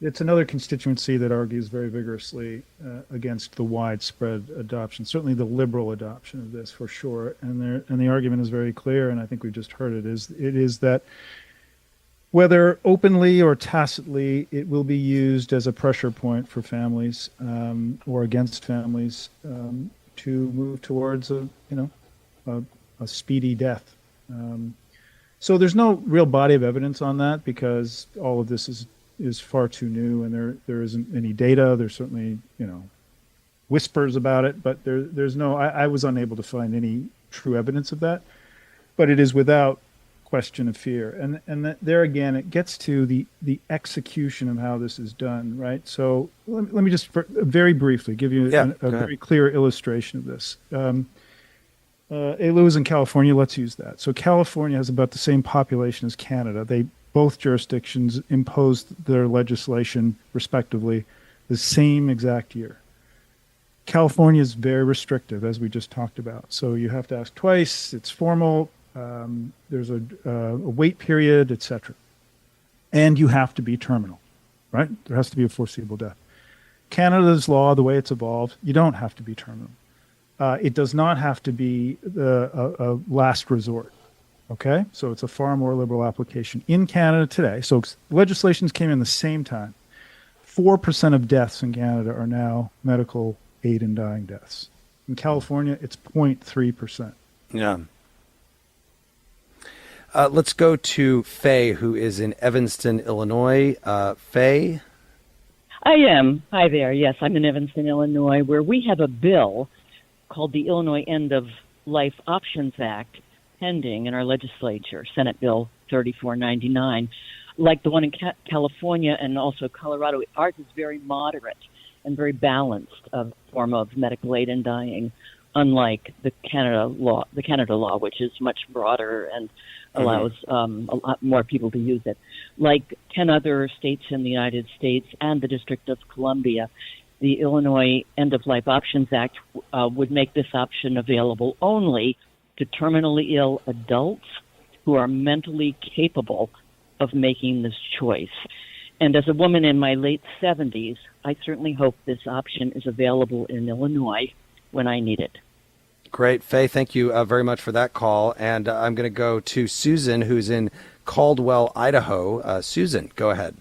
It's another constituency that argues very vigorously against the widespread adoption, certainly the liberal adoption of this, for sure. And the argument is very clear, and I think we've just heard it is that whether openly or tacitly, it will be used as a pressure point for families or against families to move towards a speedy death. So there's no real body of evidence on that because all of this is far too new, and there isn't any data. There's certainly whispers about it, but there's no. I was unable to find any true evidence of that. But it is without question of fear, and there again it gets to the execution of how this is done, right? So let me just very briefly give you a very clear illustration of this. Alua is in California. Let's use that. So California has about the same population as Canada. Both jurisdictions imposed their legislation, respectively, the same exact year. California is very restrictive, as we just talked about. So you have to ask twice. It's formal. There's a wait period, etc. And you have to be terminal, right? There has to be a foreseeable death. Canada's law, the way it's evolved, you don't have to be terminal. It does not have to be a last resort. Okay, so it's a far more liberal application in Canada today. So legislations came in the same time. 4% of deaths in Canada are now medical aid in dying deaths. In California, it's 0.3%. Yeah. Let's go to Faye, who is in Evanston, Illinois. Faye? I am. Hi there. Yes, I'm in Evanston, Illinois, where we have a bill called the Illinois End of Life Options Act pending in our legislature, Senate Bill 3499. Like the one in California and also Colorado, ours is very moderate and very balanced form of medical aid in dying, unlike the Canada law, which is much broader and allows a lot more people to use it. Like 10 other states in the United States and the District of Columbia, the Illinois End of Life Options Act would make this option available only to terminally ill adults who are mentally capable of making this choice. And as a woman in my late 70s, I certainly hope this option is available in Illinois when I need it. Great. Faye, thank you very much for that call. And I'm going to go to Susan, who's in Caldwell, Idaho. Susan, go ahead.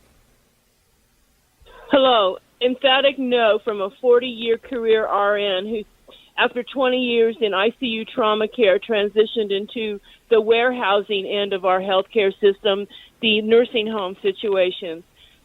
Hello. Emphatic no from a 40-year career RN who, after 20 years in ICU trauma care, transitioned into the warehousing end of our healthcare system, the nursing home situations.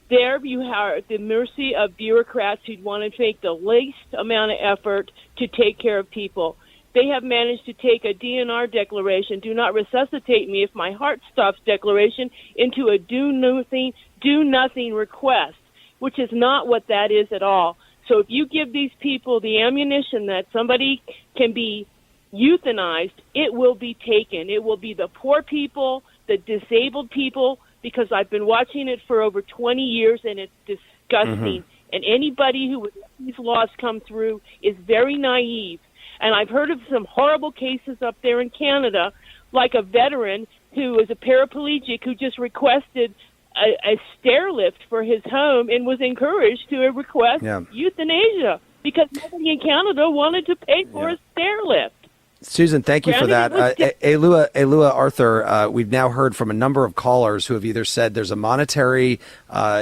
There you are at the mercy of bureaucrats who want to take the least amount of effort to take care of people. They have managed to take a DNR declaration, do not resuscitate me if my heart stops declaration, into a do nothing request, which is not what that is at all. So if you give these people the ammunition that somebody can be euthanized, it will be taken. It will be the poor people, the disabled people, because I've been watching it for over 20 years, and it's disgusting. And anybody who would let these laws come through is very naive. And I've heard of some horrible cases up there in Canada, like a veteran who was a paraplegic who just requested a stair lift for his home and was encouraged to request euthanasia because nobody in Canada wanted to pay for a stair lift. Susan, thank you for that. Alua Arthur, we've now heard from a number of callers who have either said there's a monetary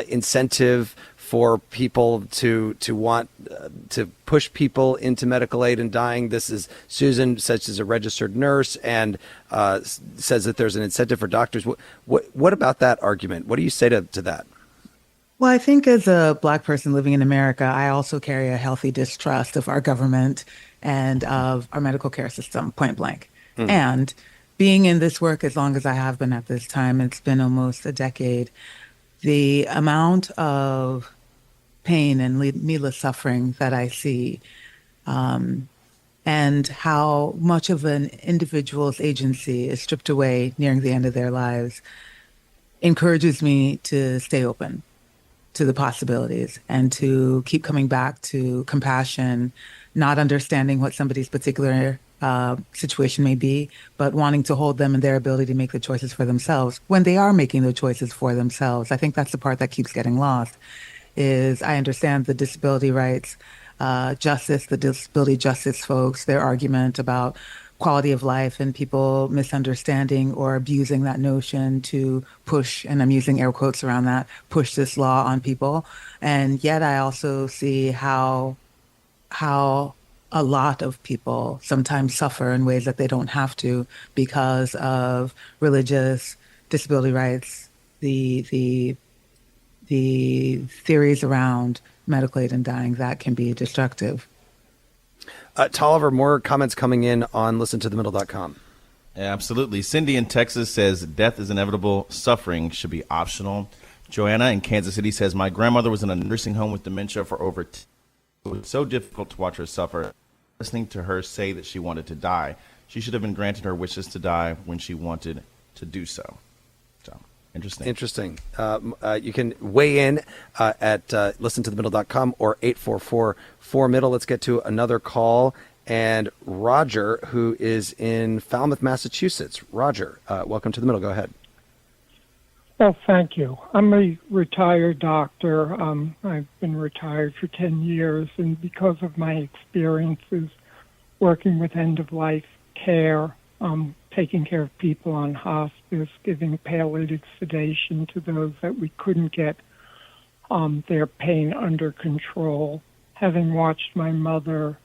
incentive for people to want to push people into medical aid and dying. This is Susan, such as a registered nurse, and says that there's an incentive for doctors. What about that argument? What do you say to that? Well, I think as a Black person living in America, I also carry a healthy distrust of our government and of our medical care system, point blank. And being in this work as long as I have been at this time, it's been almost a decade, the amount of pain and needless suffering that I see, and how much of an individual's agency is stripped away nearing the end of their lives encourages me to stay open to the possibilities and to keep coming back to compassion, not understanding what somebody's particular situation may be, but wanting to hold them in their ability to make the choices for themselves when they are making the choices for themselves. I think that's the part that keeps getting lost, is I understand the disability rights, justice, the disability justice folks, their argument about quality of life and people misunderstanding or abusing that notion to push, and I'm using air quotes around that, push this law on people. And yet I also see how a lot of people sometimes suffer in ways that they don't have to because of religious disability rights, the theories around medical aid in dying that can be destructive. Tolliver, more comments coming in on listentothemiddle.com. Absolutely. Cindy in Texas says death is inevitable. Suffering should be optional. Joanna in Kansas City says, my grandmother was in a nursing home with dementia for over it was so difficult to watch her suffer. Listening to her say that she wanted to die, she should have been granted her wishes to die when she wanted to do so. So, interesting. You can weigh in at listentothemiddle.com or 844-4-MIDDLE. Let's get to another call. And Roger, who is in Falmouth, Massachusetts. Roger, welcome to the middle. Go ahead. Well, thank you. I'm a retired doctor. I've been retired for 10 years, and because of my experiences working with end-of-life care, taking care of people on hospice, giving palliative sedation to those that we couldn't get their pain under control, having watched my mother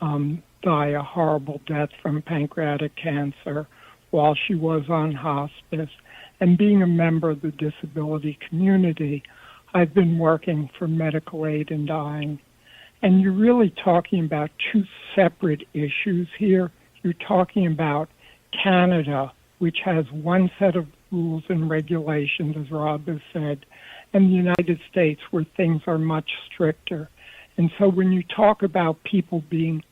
die a horrible death from pancreatic cancer while she was on hospice, and being a member of the disability community, I've been working for medical aid in dying. And you're really talking about two separate issues here. You're talking about Canada, which has one set of rules and regulations, as Rob has said, and the United States, where things are much stricter. And so when you talk about people being,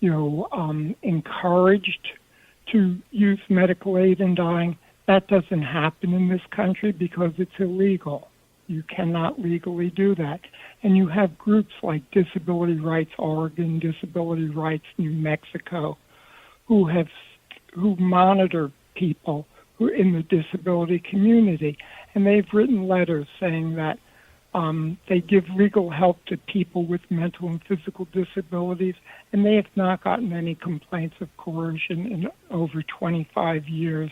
encouraged to use medical aid in dying, that doesn't happen in this country because it's illegal. You cannot legally do that. And you have groups like Disability Rights Oregon, Disability Rights New Mexico, who monitor people who are in the disability community. And they've written letters saying that they give legal help to people with mental and physical disabilities, and they have not gotten any complaints of coercion in over 25 years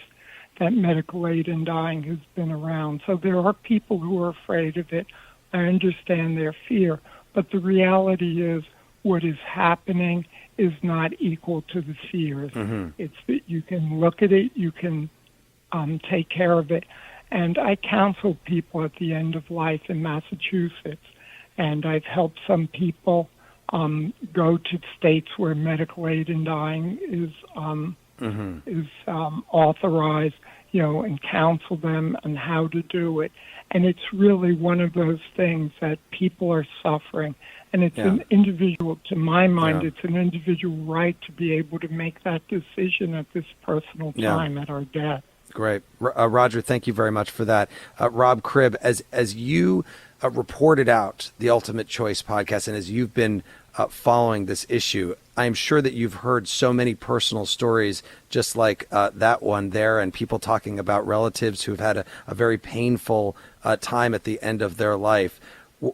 that medical aid in dying has been around. So there are people who are afraid of it. I understand their fear, but the reality is what is happening is not equal to the fears. Mm-hmm. It's that you can look at it, you can take care of it. And I counsel people at the end of life in Massachusetts, and I've helped some people go to states where medical aid in dying is authorized, and counsel them on how to do it. And it's really one of those things that people are suffering. And it's an individual, to my mind, it's an individual right to be able to make that decision at this personal time at our death. Great. Roger, thank you very much for that. Rob Cribb, as you reported out the Ultimate Choice podcast, and as you've been following this issue, I'm sure that you've heard so many personal stories just like that one there, and people talking about relatives who've had a very painful time at the end of their life. How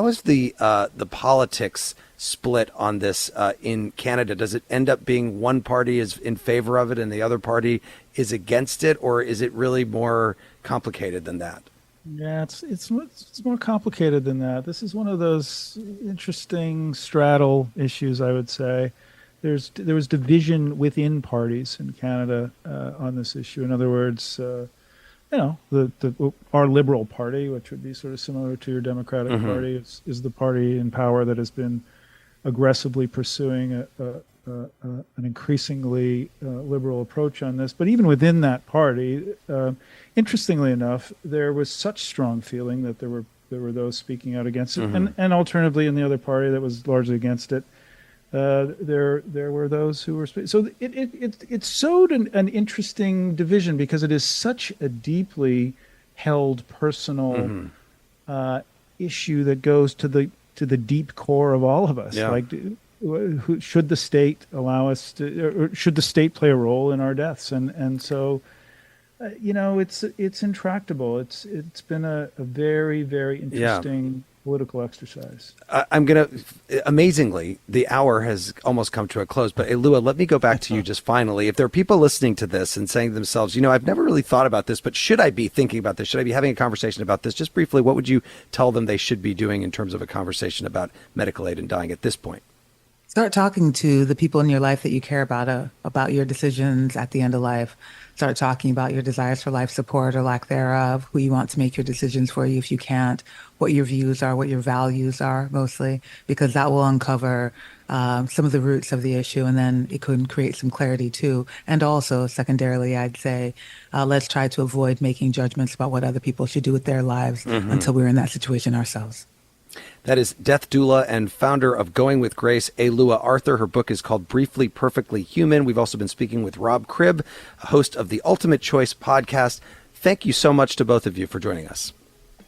is the politics split on this in Canada? Does it end up being one party is in favor of it and the other party is against it, or is it really more complicated than that? Yeah, it's more complicated than that. This is one of those interesting straddle issues, I would say. There was division within parties in Canada on this issue. In other words, our Liberal Party, which would be sort of similar to your Democratic Party, is the party in power that has been aggressively pursuing a an increasingly liberal approach on this. But even within that party, interestingly enough, there was such strong feeling that there were those speaking out against it, and alternatively in the other party that was largely against it, there were those who were so it sowed an interesting division, because it is such a deeply held personal issue that goes to the deep core of all of us. Like, should the state allow us to, or should the state play a role in our deaths? And so, it's intractable. It's been a very, very interesting political exercise. Amazingly, the hour has almost come to a close, but Alua, let me go back to you just finally. If there are people listening to this and saying to themselves, I've never really thought about this, but should I be thinking about this? Should I be having a conversation about this? Just briefly, what would you tell them they should be doing in terms of a conversation about medical aid and dying at this point? Start talking to the people in your life that you care about your decisions at the end of life. Start talking about your desires for life support or lack thereof, who you want to make your decisions for you if you can't, what your views are, what your values are, mostly, because that will uncover some of the roots of the issue, and then it could create some clarity too. And also, secondarily, I'd say, let's try to avoid making judgments about what other people should do with their lives until we're in that situation ourselves. That is death doula and founder of Going with Grace, Alua Arthur. Her book is called Briefly Perfectly Human. We've also been speaking with Rob Cribb, host of the Ultimate Choice podcast. Thank you so much to both of you for joining us.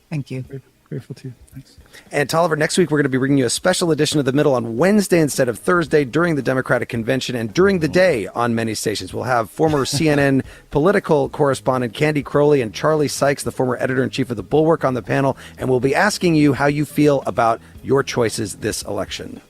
Thank you. Grateful to you. Thanks. And Tolliver, next week we're going to be bringing you a special edition of The Middle on Wednesday instead of Thursday during the Democratic Convention and during the day on many stations. We'll have former CNN political correspondent Candy Crowley and Charlie Sykes, the former editor-in-chief of The Bulwark, on the panel, and we'll be asking you how you feel about your choices this election.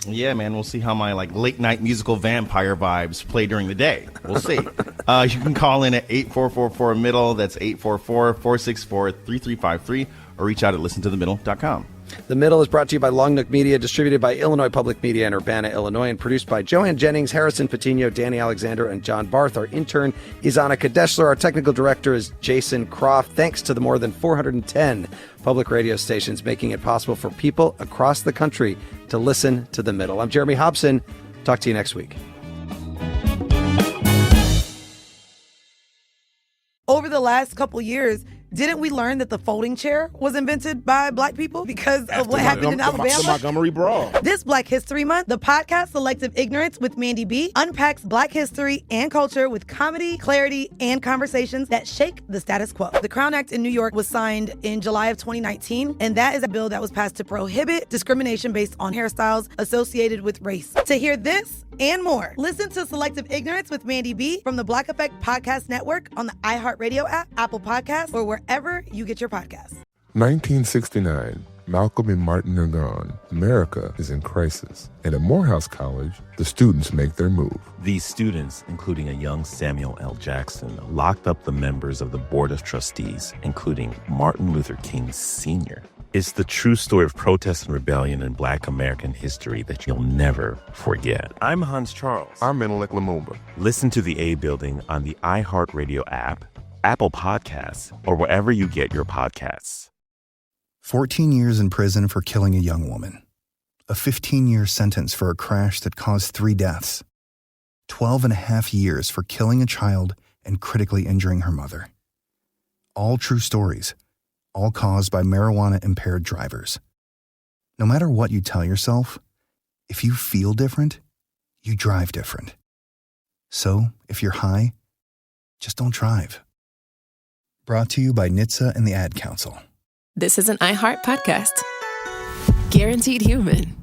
Yeah, man, we'll see how my late night musical vampire vibes play during the day. We'll see. You can call in at 8444-MIDDLE. That's 844-464-3353. Or reach out at listentothemiddle.com. The Middle is brought to you by Long Nook Media, distributed by Illinois Public Media in Urbana, Illinois, and produced by Joanne Jennings, Harrison Patino, Danny Alexander, and John Barth. Our intern is Annika Deschler. Our technical director is Jason Croft. Thanks to the more than 410 public radio stations making it possible for people across the country to listen to The Middle. I'm Jeremy Hobson. Talk to you next week. Over the last couple years, didn't we learn that the folding chair was invented by Black people because of what happened in Alabama? The Montgomery Brawl. This Black History Month, the podcast Selective Ignorance with Mandy B unpacks Black history and culture with comedy, clarity, and conversations that shake the status quo. The Crown Act in New York was signed in July of 2019, and that is a bill that was passed to prohibit discrimination based on hairstyles associated with race. To hear this and more, listen to Selective Ignorance with Mandy B from the Black Effect Podcast Network on the iHeartRadio app, Apple Podcasts, or wherever you get your podcasts. 1969. Malcolm and Martin are gone. America is in crisis. And at Morehouse College, the students make their move. These students, including a young Samuel L. Jackson, locked up the members of the Board of Trustees, including Martin Luther King Sr. It's the true story of protest and rebellion in Black American history that you'll never forget. I'm Hans Charles. I'm Menelik Lumumba. Listen to The A Building on the iHeartRadio app, Apple Podcasts, or wherever you get your podcasts. 14 years in prison for killing a young woman. A 15-year sentence for a crash that caused 3 deaths. 12 and a half years for killing a child and critically injuring her mother. All true stories, all caused by marijuana-impaired drivers. No matter what you tell yourself, if you feel different, you drive different. So, if you're high, just don't drive. Brought to you by NHTSA and the Ad Council. This is an iHeart podcast. Guaranteed Human.